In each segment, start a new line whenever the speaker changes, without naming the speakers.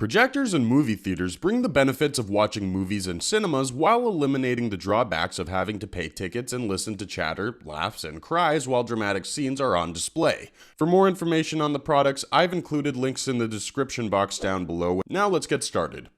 Projectors in movie theaters bring the benefits of watching movies in cinemas while eliminating the drawbacks of having to pay tickets and listen to chatter, laughs, and cries while dramatic scenes are on display. For more information on the products, I've included links in the description box down below. Now let's get started.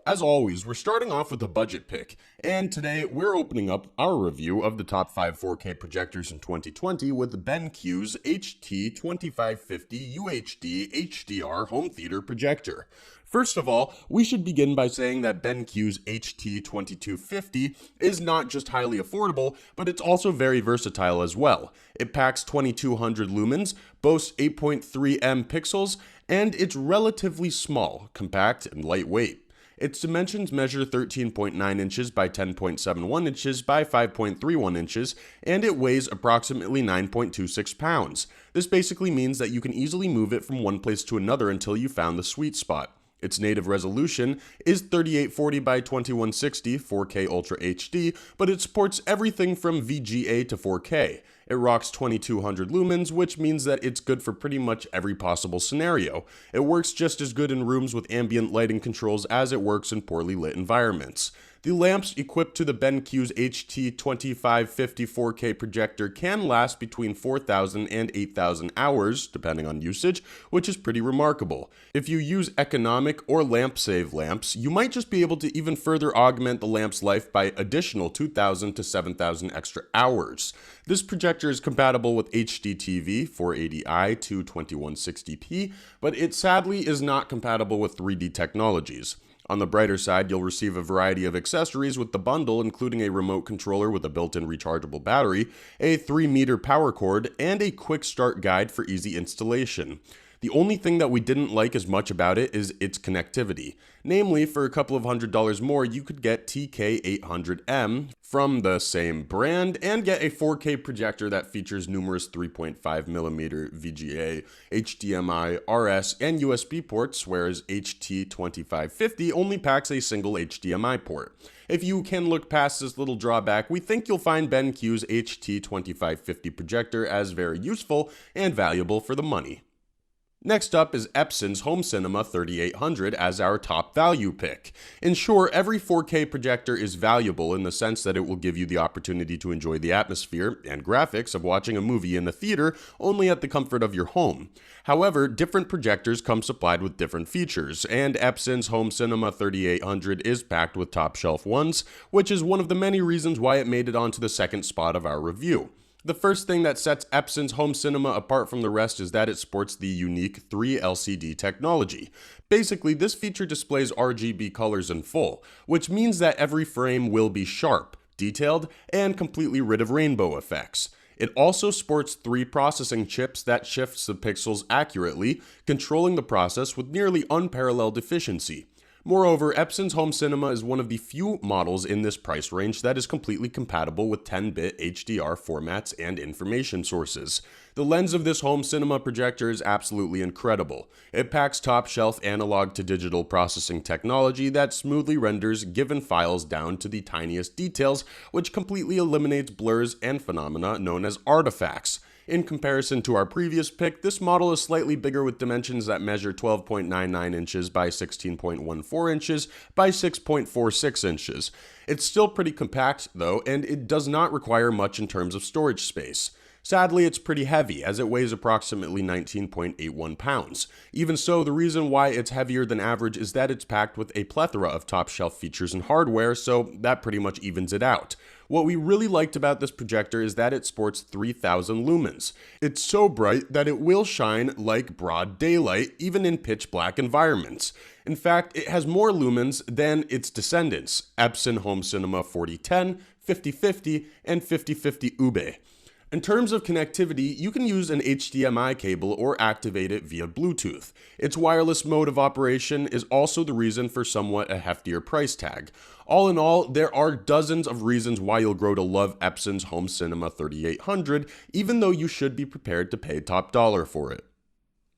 As always, we're starting off with a budget pick, and today we're opening up our review of the top 5 4K projectors in 2020 with BenQ's HT2550 UHD HDR home theater projector. First of all, we should begin by saying that BenQ's HT2250 is not just highly affordable, but it's also very versatile as well. It packs 2200 lumens, boasts 8.3M pixels, and it's relatively small, compact, and lightweight. Its dimensions measure 13.9 inches by 10.71 inches by 5.31 inches, and it weighs approximately 9.26 pounds. This basically means that you can easily move it from one place to another until you found the sweet spot. Its native resolution is 3840 by 2160 4K Ultra HD, but it supports everything from VGA to 4K. It rocks 2200 lumens, which means that it's good for pretty much every possible scenario. It works just as good in rooms with ambient lighting controls as it works in poorly lit environments. The lamps equipped to the BenQ's HT2550 4K projector can last between 4,000 and 8,000 hours, depending on usage, which is pretty remarkable. If you use economic or lamp-save lamps, you might just be able to even further augment the lamp's life by additional 2,000 to 7,000 extra hours. This projector is compatible with HDTV 480i to 2160p, but it sadly is not compatible with 3D technologies. On the brighter side, you'll receive a variety of accessories with the bundle, including a remote controller with a built-in rechargeable battery, a 3-meter power cord, and a quick start guide for easy installation. The only thing that we didn't like as much about it is its connectivity. Namely, for a couple of $100 more, you could get TK800M from the same brand and get a 4K projector that features numerous 3.5mm VGA, HDMI, RS, and USB ports, whereas HT2550 only packs a single HDMI port. If you can look past this little drawback, we think you'll find BenQ's HT2550 projector as very useful and valuable for the money. Next up is Epson's Home Cinema 3800 as our top value pick. In short, every 4K projector is valuable in the sense that it will give you the opportunity to enjoy the atmosphere and graphics of watching a movie in the theater only at the comfort of your home. However, different projectors come supplied with different features, and Epson's Home Cinema 3800 is packed with top shelf ones, which is one of the many reasons why it made it onto the second spot of our review. The first thing that sets Epson's Home Cinema apart from the rest is that it sports the unique 3 LCD technology. Basically, this feature displays RGB colors in full, which means that every frame will be sharp, detailed, and completely rid of rainbow effects. It also sports 3 processing chips that shifts the pixels accurately, controlling the process with nearly unparalleled efficiency. Moreover, Epson's Home Cinema is one of the few models in this price range that is completely compatible with 10-bit HDR formats and information sources. The lens of this home cinema projector is absolutely incredible. It packs top-shelf analog-to-digital processing technology that smoothly renders given files down to the tiniest details, which completely eliminates blurs and phenomena known as artifacts. In comparison to our previous pick, this model is slightly bigger with dimensions that measure 12.99 inches by 16.14 inches by 6.46 inches. It's still pretty compact though, and it does not require much in terms of storage space. Sadly, it's pretty heavy, as it weighs approximately 19.81 pounds. Even so, the reason why it's heavier than average is that it's packed with a plethora of top-shelf features and hardware, so that pretty much evens it out. What we really liked about this projector is that it sports 3000 lumens. It's so bright that it will shine like broad daylight, even in pitch black environments. In fact, it has more lumens than its descendants, Epson Home Cinema 4010, 5050, and 5050 Ube. In terms of connectivity, you can use an HDMI cable or activate it via Bluetooth. Its wireless mode of operation is also the reason for somewhat a heftier price tag. All in all, there are dozens of reasons why you'll grow to love Epson's Home Cinema 3800, even though you should be prepared to pay top dollar for it.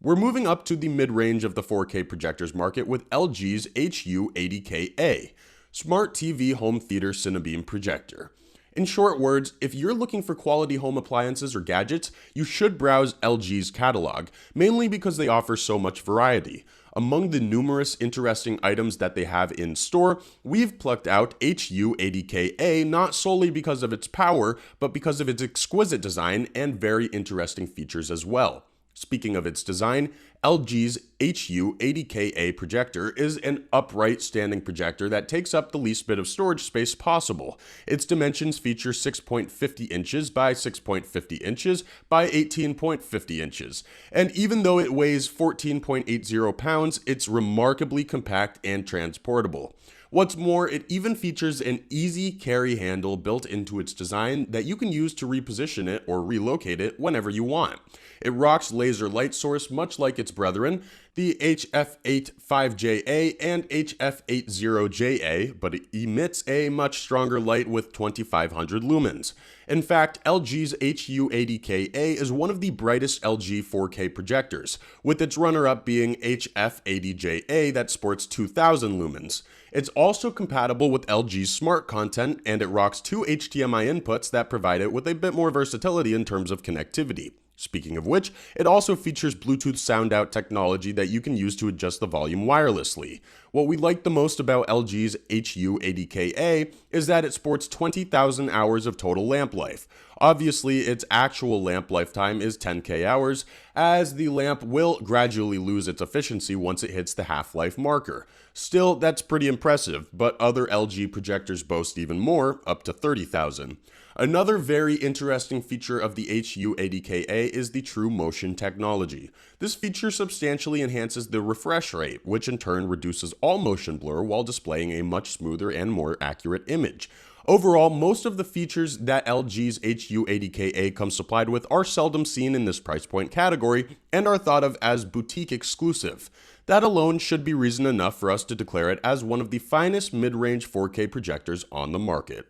We're moving up to the mid-range of the 4K projectors market with LG's HU80K-A, Smart TV Home Theater Cinebeam Projector. In short words, if you're looking for quality home appliances or gadgets, you should browse LG's catalog, mainly because they offer so much variety. Among the numerous interesting items that they have in store, we've plucked out HU80KA not solely because of its power, but because of its exquisite design and very interesting features as well. Speaking of its design, LG's HU80KA projector is an upright standing projector that takes up the least bit of storage space possible. Its dimensions feature 6.50 inches by 6.50 inches by 18.50 inches. And even though it weighs 14.80 pounds, it's remarkably compact and transportable. What's more, it even features an easy carry handle built into its design that you can use to reposition it or relocate it whenever you want. It rocks laser light source much like its brethren, the HF85JA and HF80JA, but it emits a much stronger light with 2500 lumens. In fact, LG's HU80KA is one of the brightest LG 4K projectors, with its runner-up being HF80JA that sports 2000 lumens. It's also compatible with LG's smart content, and it rocks two HDMI inputs that provide it with a bit more versatility in terms of connectivity. Speaking of which, it also features Bluetooth sound out technology that you can use to adjust the volume wirelessly. What we like the most about LG's HU80KA is that it sports 20,000 hours of total lamp life. Obviously, its actual lamp lifetime is 10K hours, as the lamp will gradually lose its efficiency once it hits the half-life marker. Still, that's pretty impressive, but other LG projectors boast even more, up to 30,000. Another very interesting feature of the HU80KA is the True Motion technology. This feature substantially enhances the refresh rate, which in turn reduces all motion blur while displaying a much smoother and more accurate image. Overall, most of the features that LG's HU80KA comes supplied with are seldom seen in this price point category and are thought of as boutique exclusive. That alone should be reason enough for us to declare it as one of the finest mid-range 4K projectors on the market.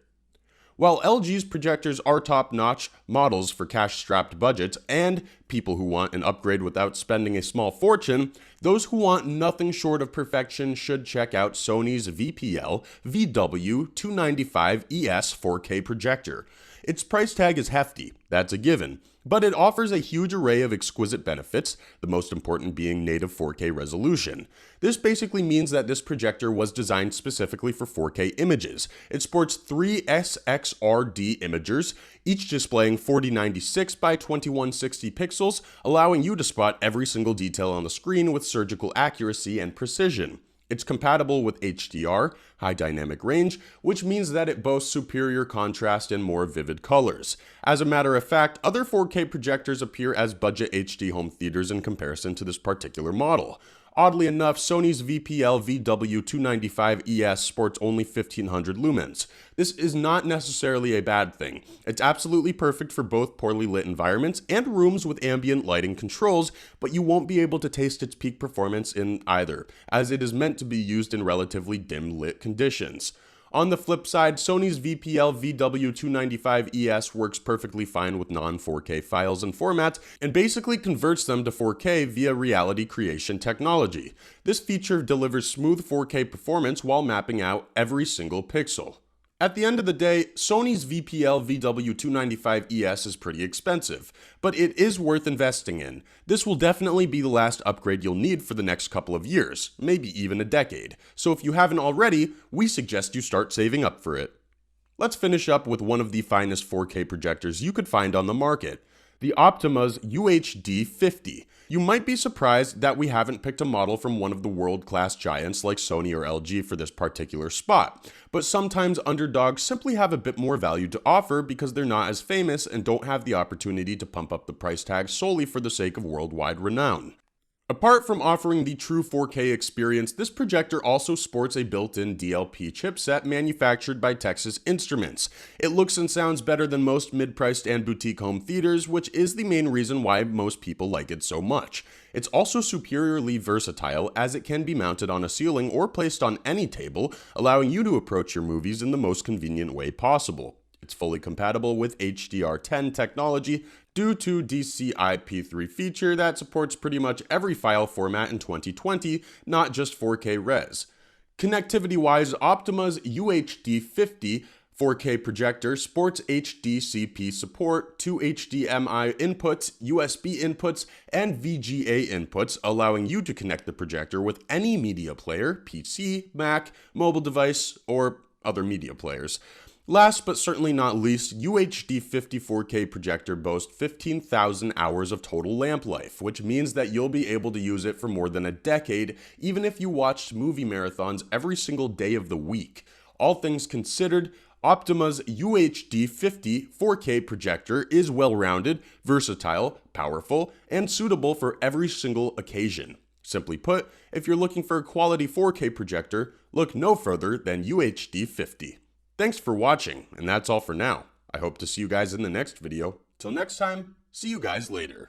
While LG's projectors are top-notch models for cash-strapped budgets and people who want an upgrade without spending a small fortune, those who want nothing short of perfection should check out Sony's VPL VW295ES 4K projector. Its price tag is hefty, that's a given, but it offers a huge array of exquisite benefits, the most important being native 4K resolution. This basically means that this projector was designed specifically for 4K images. It sports three SXRD imagers, each displaying 4096 by 2160 pixels, allowing you to spot every single detail on the screen with surgical accuracy and precision. It's compatible with HDR, high dynamic range, which means that it boasts superior contrast and more vivid colors. As a matter of fact, other 4K projectors appear as budget HD home theaters in comparison to this particular model. Oddly enough, Sony's VPL VW295ES sports only 1500 lumens. This is not necessarily a bad thing. It's absolutely perfect for both poorly lit environments and rooms with ambient lighting controls, but you won't be able to taste its peak performance in either, as it is meant to be used in relatively dim lit conditions. On the flip side, Sony's VPL VW295ES works perfectly fine with non-4K files and formats and basically converts them to 4K via reality creation technology. This feature delivers smooth 4K performance while mapping out every single pixel. At the end of the day, Sony's VPL VW295ES is pretty expensive, but it is worth investing in. This will definitely be the last upgrade you'll need for the next couple of years, maybe even a decade. So if you haven't already, we suggest you start saving up for it. Let's finish up with one of the finest 4K projectors you could find on the market, the Optima's UHD50. You might be surprised that we haven't picked a model from one of the world-class giants like Sony or LG for this particular spot, but sometimes underdogs simply have a bit more value to offer because they're not as famous and don't have the opportunity to pump up the price tag solely for the sake of worldwide renown. Apart from offering the true 4K experience, this projector also sports a built-in DLP chipset manufactured by Texas Instruments. It looks and sounds better than most mid-priced and boutique home theaters, which is the main reason why most people like it so much. It's also superiorly versatile as it can be mounted on a ceiling or placed on any table, allowing you to approach your movies in the most convenient way possible. It's fully compatible with HDR10 technology due to DCI-P3 feature that supports pretty much every file format in 2020, not just 4K res. Connectivity-wise, Optima's UHD50 4K projector sports HDCP support, 2 HDMI inputs, USB inputs, and VGA inputs, allowing you to connect the projector with any media player, PC, Mac, mobile device, or other media players. Last but certainly not least, UHD 54K projector boasts 15,000 hours of total lamp life, which means that you'll be able to use it for more than a decade, even if you watched movie marathons every single day of the week. All things considered, Optima's UHD 50 4K projector is well-rounded, versatile, powerful, and suitable for every single occasion. Simply put, if you're looking for a quality 4K projector, look no further than UHD 50. Thanks for watching, and that's all for now. I hope to see you guys in the next video. Till next time, see you guys later.